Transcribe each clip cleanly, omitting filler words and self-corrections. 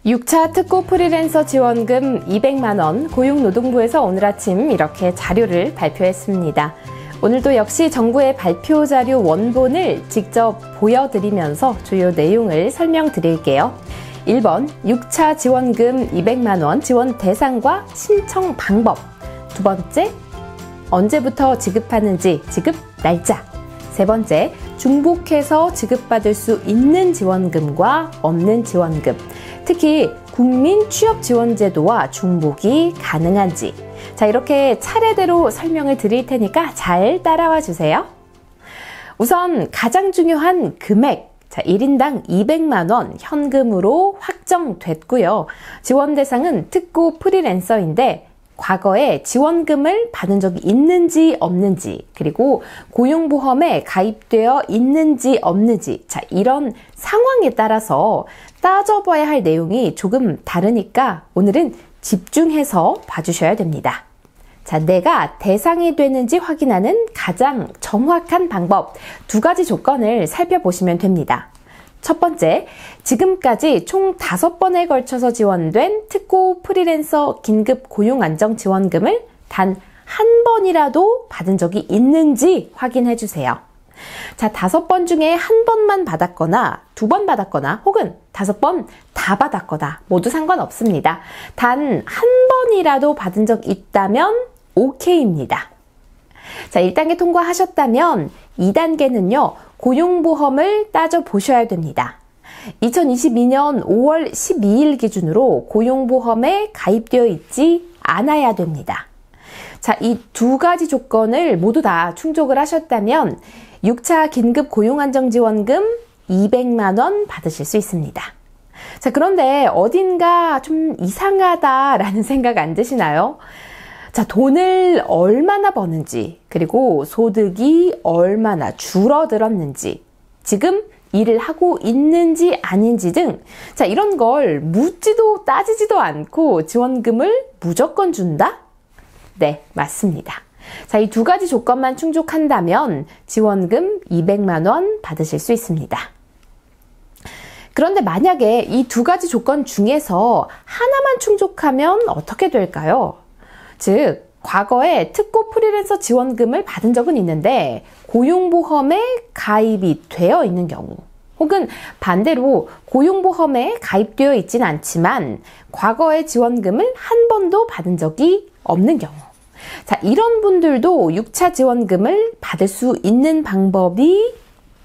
6차 특고 프리랜서 지원금 200만원 고용노동부에서 오늘 아침 이렇게 자료를 발표했습니다. 오늘도 역시 정부의 발표 자료 원본을 직접 보여드리면서 주요 내용을 설명드릴게요. 1번 6차 지원금 200만원 지원 대상과 신청 방법. 두 번째, 언제부터 지급하는지 지급 날짜. 세 번째, 중복해서 지급받을 수 있는 지원금과 없는 지원금. 특히 국민취업지원제도와 중복이 가능한지. 자, 이렇게 차례대로 설명을 드릴 테니까 잘 따라와 주세요. 우선 가장 중요한 금액. 자, 1인당 200만원 현금으로 확정됐고요. 지원 대상은 특고 프리랜서인데 과거에 지원금을 받은 적이 있는지 없는지, 그리고 고용보험에 가입되어 있는지 없는지, 자, 이런 상황에 따라서 따져봐야 할 내용이 조금 다르니까 오늘은 집중해서 봐주셔야 됩니다. 자, 내가 대상이 되는지 확인하는 가장 정확한 방법, 두 가지 조건을 살펴보시면 됩니다. 첫 번째, 지금까지 총 5번에 걸쳐서 지원된 특고 프리랜서 긴급 고용안정지원금을 단 한 번이라도 받은 적이 있는지 확인해 주세요. 자, 5번 중에 한 번만 받았거나 2번 받았거나 혹은 5번 다 받았거나 모두 상관없습니다. 단 한 번이라도 받은 적 있다면 오케이입니다. 자, 1단계 통과하셨다면 2단계는요, 고용보험을 따져보셔야 됩니다. 2022년 5월 12일 기준으로 고용보험에 가입되어 있지 않아야 됩니다. 자, 이 두 가지 조건을 모두 다 충족을 하셨다면 6차 긴급 고용안정지원금 200만원 받으실 수 있습니다. 자, 그런데 어딘가 좀 이상하다라는 생각 안 드시나요? 자, 돈을 얼마나 버는지, 그리고 소득이 얼마나 줄어들었는지, 지금 일을 하고 있는지 아닌지 등, 자, 이런 걸 묻지도 따지지도 않고 지원금을 무조건 준다? 네, 맞습니다. 자, 이 두 가지 조건만 충족한다면 지원금 200만원 받으실 수 있습니다. 그런데 만약에 이 두 가지 조건 중에서 하나만 충족하면 어떻게 될까요? 즉, 과거에 특고 프리랜서 지원금을 받은 적은 있는데 고용보험에 가입이 되어 있는 경우, 혹은 반대로 고용보험에 가입되어 있지는 않지만 과거에 지원금을 한 번도 받은 적이 없는 경우. 자, 이런 분들도 6차 지원금을 받을 수 있는 방법이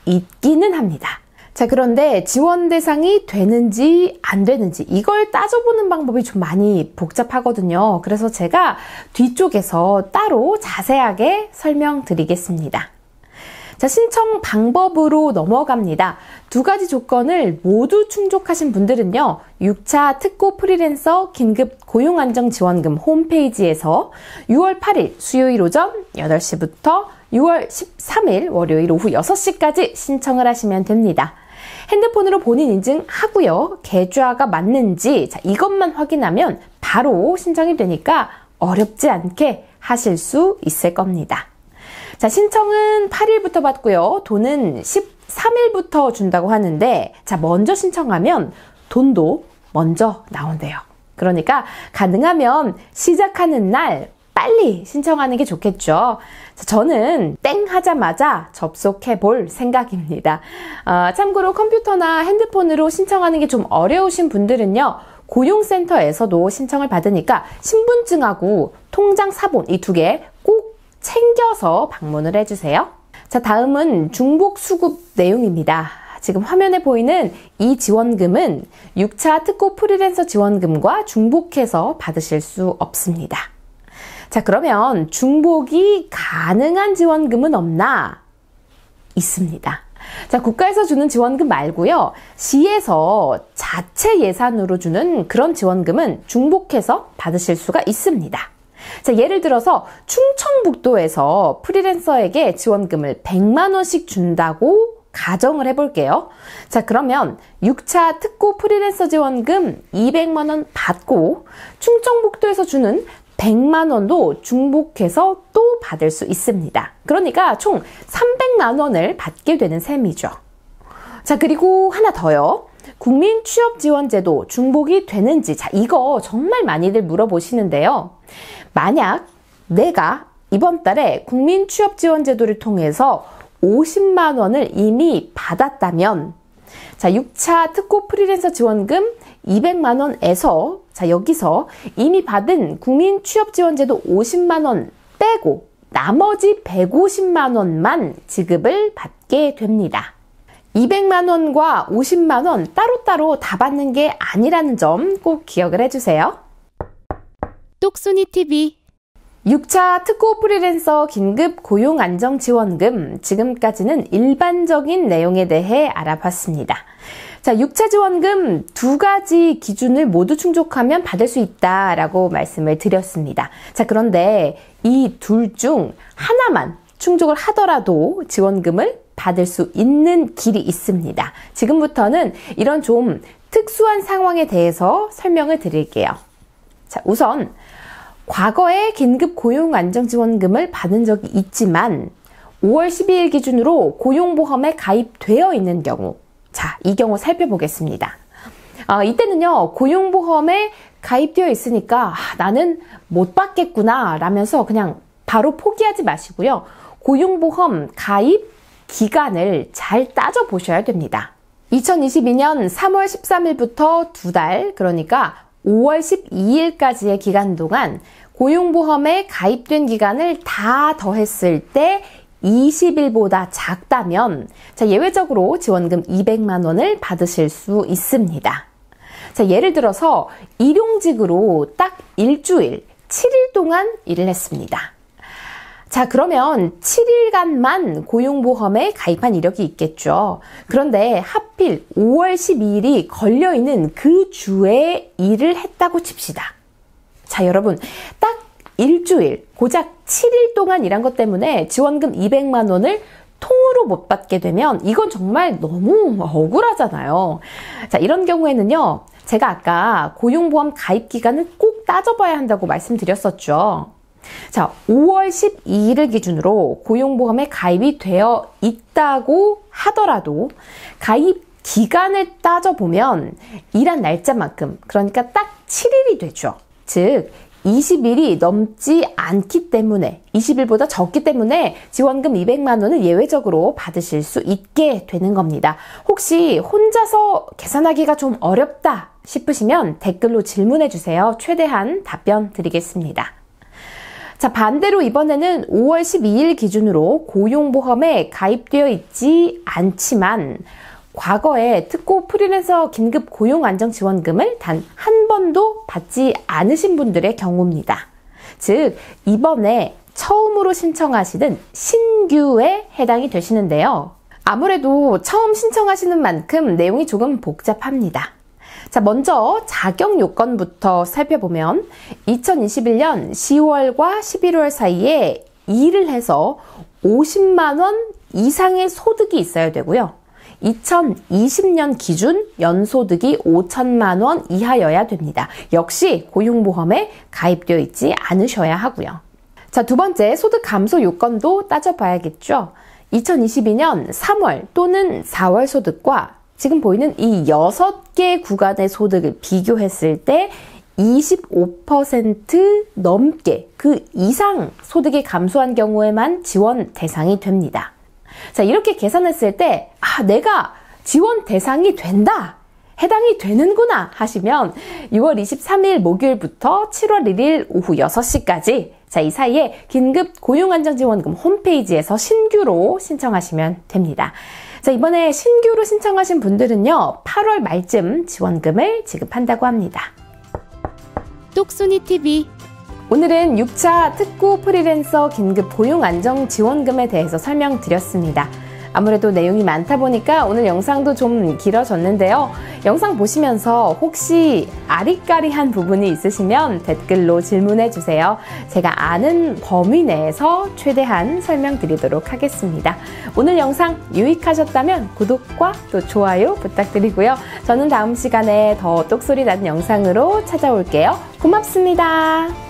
있기는 합니다. 자, 그런데 지원 대상이 되는지 안 되는지 이걸 따져보는 방법이 좀 많이 복잡하거든요. 그래서 제가 뒤쪽에서 따로 자세하게 설명드리겠습니다. 자, 신청 방법으로 넘어갑니다. 두 가지 조건을 모두 충족하신 분들은요, 6차 특고 프리랜서 긴급 고용안정지원금 홈페이지에서 6월 8일 수요일 오전 8시부터 6월 13일 월요일 오후 6시까지 신청을 하시면 됩니다. 핸드폰으로 본인 인증하고요. 계좌가 맞는지, 자, 이것만 확인하면 바로 신청이 되니까 어렵지 않게 하실 수 있을 겁니다. 자, 신청은 8일부터 받고요. 돈은 13일부터 준다고 하는데, 자, 먼저 신청하면 돈도 먼저 나온대요. 그러니까 가능하면 시작하는 날 빨리 신청하는 게 좋겠죠. 자, 저는 땡 하자마자 접속해 볼 생각입니다. 참고로 컴퓨터나 핸드폰으로 신청하는 게 좀 어려우신 분들은요, 고용센터에서도 신청을 받으니까 신분증하고 통장 사본 이 두 개 꼭 챙겨서 방문을 해주세요. 자, 다음은 중복 수급 내용입니다. 지금 화면에 보이는 이 지원금은 6차 특고 프리랜서 지원금과 중복해서 받으실 수 없습니다. 자, 그러면 중복이 가능한 지원금은 없나? 있습니다. 자, 국가에서 주는 지원금 말고요, 시에서 자체 예산으로 주는 그런 지원금은 중복해서 받으실 수가 있습니다. 자, 예를 들어서 충청북도에서 프리랜서에게 지원금을 100만원씩 준다고 가정을 해볼게요. 자, 그러면 6차 특고 프리랜서 지원금 200만원 받고 충청북도에서 주는 100만원도 중복해서 또 받을 수 있습니다. 그러니까 총 300만원을 받게 되는 셈이죠. 자, 그리고 하나 더요. 국민취업지원제도 중복이 되는지, 자, 이거 정말 많이들 물어보시는데요. 만약 내가 이번 달에 국민취업지원제도를 통해서 50만 원을 이미 받았다면, 자, 6차 특고 프리랜서 지원금 200만 원에서, 자, 여기서 이미 받은 국민취업지원제도 50만 원 빼고 나머지 150만 원만 지급을 받게 됩니다. 200만 원과 50만 원 따로따로 다 받는 게 아니라는 점 꼭 기억을 해주세요. 똑순이TV 6차 특고 프리랜서 긴급 고용안정지원금, 지금까지는 일반적인 내용에 대해 알아봤습니다. 자, 6차 지원금 2가지 기준을 모두 충족하면 받을 수 있다라고 말씀을 드렸습니다. 자, 그런데 이 둘 중 하나만 충족을 하더라도 지원금을 받을 수 있는 길이 있습니다. 지금부터는 이런 좀 특수한 상황에 대해서 설명을 드릴게요. 자, 우선 과거에 긴급 고용안정지원금을 받은 적이 있지만 5월 12일 기준으로 고용보험에 가입되어 있는 경우, 자, 이 경우 살펴보겠습니다. 이때는요, 고용보험에 가입되어 있으니까 나는 못 받겠구나 라면서 그냥 바로 포기하지 마시고요. 고용보험 가입 기간을 잘 따져보셔야 됩니다. 2022년 3월 13일부터 2달, 그러니까 5월 12일까지의 기간 동안 고용보험에 가입된 기간을 다 더했을 때 20일보다 작다면, 자, 예외적으로 지원금 200만 원을 받으실 수 있습니다. 자, 예를 들어서 일용직으로 딱 일주일, 7일 동안 일을 했습니다. 자, 그러면 7일간만 고용보험에 가입한 이력이 있겠죠. 그런데 하필 5월 12일이 걸려있는 그 주에 일을 했다고 칩시다. 자, 여러분, 딱 일주일, 고작 7일 동안 일한 것 때문에 지원금 200만 원을 통으로 못 받게 되면 이건 정말 너무 억울하잖아요. 자, 이런 경우에는요, 제가 아까 고용보험 가입 기간을 꼭 따져봐야 한다고 말씀드렸었죠. 자, 5월 12일을 기준으로 고용보험에 가입이 되어 있다고 하더라도 가입 기간을 따져보면 일한 날짜만큼, 그러니까 딱 7일이 되죠. 즉 20일이 넘지 않기 때문에, 20일보다 적기 때문에 지원금 200만 원을 예외적으로 받으실 수 있게 되는 겁니다. 혹시 혼자서 계산하기가 좀 어렵다 싶으시면 댓글로 질문해 주세요. 최대한 답변 드리겠습니다. 자, 반대로 이번에는 5월 12일 기준으로 고용보험에 가입되어 있지 않지만 과거에 특고 프리랜서 긴급 고용안정지원금을 단 한 번도 받지 않으신 분들의 경우입니다. 즉, 이번에 처음으로 신청하시는 신규에 해당이 되시는데요. 아무래도 처음 신청하시는 만큼 내용이 조금 복잡합니다. 자, 먼저 자격 요건부터 살펴보면 2021년 10월과 11월 사이에 일을 해서 50만 원 이상의 소득이 있어야 되고요. 2020년 기준 연소득이 5천만 원 이하여야 됩니다. 역시 고용보험에 가입되어 있지 않으셔야 하고요. 자, 두 번째 소득 감소 요건도 따져봐야겠죠. 2022년 3월 또는 4월 소득과 지금 보이는 이 6개 구간의 소득을 비교했을 때 25% 넘게 그 이상 소득이 감소한 경우에만 지원 대상이 됩니다. 자, 이렇게 계산했을 때 내가 지원 대상이 된다, 해당이 되는구나 하시면 6월 23일 목요일부터 7월 1일 오후 6시까지, 자, 이 사이에 긴급 고용안정지원금 홈페이지에서 신규로 신청하시면 됩니다. 자, 이번에 신규로 신청하신 분들은요, 8월 말쯤 지원금을 지급한다고 합니다. 똑순이TV 오늘은 6차 특고 프리랜서 긴급 고용안정지원금에 대해서 설명드렸습니다. 아무래도 내용이 많다 보니까 오늘 영상도 좀 길어졌는데요. 영상 보시면서 혹시 아리까리한 부분이 있으시면 댓글로 질문해 주세요. 제가 아는 범위 내에서 최대한 설명드리도록 하겠습니다. 오늘 영상 유익하셨다면 구독과 또 좋아요 부탁드리고요. 저는 다음 시간에 더 똑소리 나는 영상으로 찾아올게요. 고맙습니다.